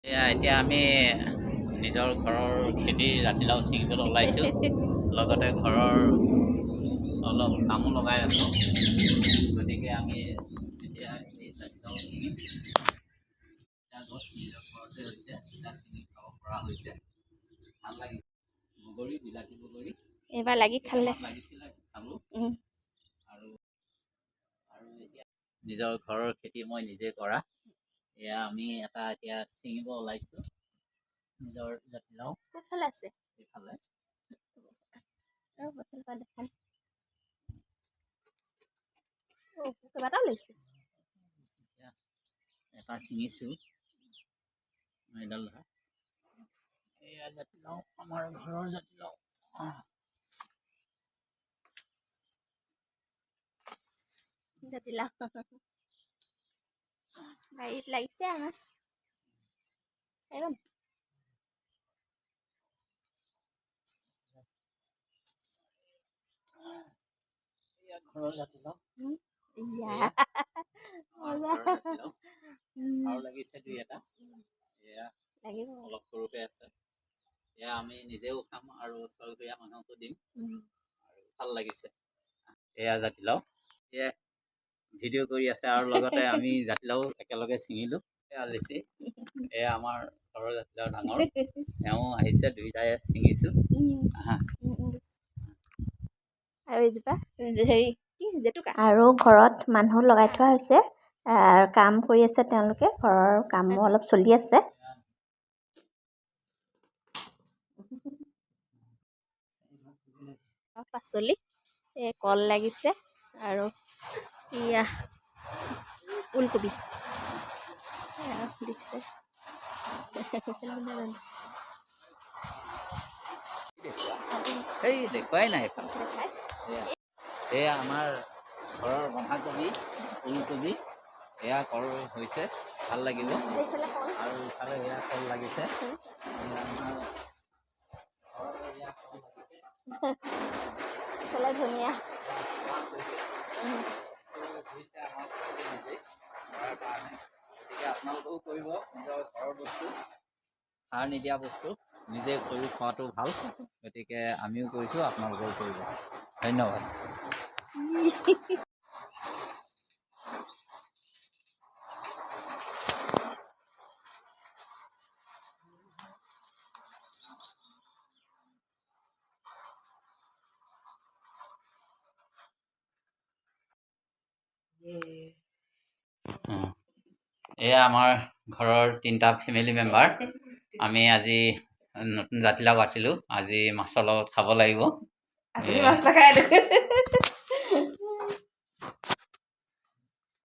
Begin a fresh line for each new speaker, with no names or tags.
এতিয়া আমি নিজৰ ঘৰৰ খেতিৰ জাতিলাও ছিঙিবলৈ ওলাইছোঁ। লগতে ঘৰৰ অলপ কামো লগাই আছোঁ। গতিকে আমি এতিয়া এই জাতিলাও ছিঙিম। এতিয়া গছ নিজৰ ঘৰতে হৈছে, এতিয়া ছিঙি খাব পৰা হৈছে। ভাল লাগিছে। বগৰী, বিলাতী বগৰী
এইবাৰ লাগি খালে
লাগিছিলে, খালোঁ। আৰু এতিয়া নিজৰ ঘৰৰ খেতি মই নিজে কৰা। এয়া আমি এটা এতিয়া ছিঙিব ওলাইছোঁ নিজৰ জাতিলাও।
কোনফালে আছে?
এইফালে
কেইবাটাও লাগিছে।
এটা ছিঙিছোঁ এডাল ধৰা। এয়া জাতিলাও, আমাৰ ঘৰৰ জাতিলাও।
জাতিলাও বাৰীত লাগিছে আমাৰ।
এয়া ঘৰৰ জাতিলাও। আৰু লাগিছে দুই এটা। এয়া অলপ সৰুকৈ আছে। এয়া আমি নিজেও খাম আৰু ওচৰীয়া মানুহকো দিম। আৰু ভাল লাগিছে। এয়া জাতিলাও। এয়া ভিডিঅ' কৰি আছে আৰু লগতে আমি জাতিলাও একেলগে ছিঙিলোঁ। এয়া লিচি। এয়া আমাৰ ঘৰৰ জাতিলাও ডাঙৰ। এওঁ আহিছে, দুইটাই ছিঙিছোঁ।
আৰু এজোপা হেৰি কি জেতুকা। আৰু ঘৰত মানুহ লগাই থোৱা হৈছে, কাম কৰি আছে তেওঁলোকে। ঘৰৰ কামো অলপ চলি আছে। পাচলি কল লাগিছে আৰু এয়া ওলকবি দিছে।
এই দেখুৱাই নাই এখন। এয়া আমাৰ ঘৰৰ বন্ধাকবি, ওলকবি। এয়া কল হৈছে, ভাল লাগিব। আৰু ইফালে এয়া কল লাগিছে।
ধুনীয়া।
গতিকে আপোনালোকেও কৰিব, নিজৰ ঘৰৰ বস্তু, সাৰ নিদিয়া বস্তু নিজে কৰি খোৱাটো ভাল। গতিকে আমিও কৰিছোঁ, আপোনালোকেও কৰিব। ধন্যবাদ। এয়া আমাৰ ঘৰৰ 3টা ফেমিলি মেম্বাৰ। আমি আজি নতুন জাতিলাও কাটিলোঁ। আজি মাছৰ লগত খাব লাগিব।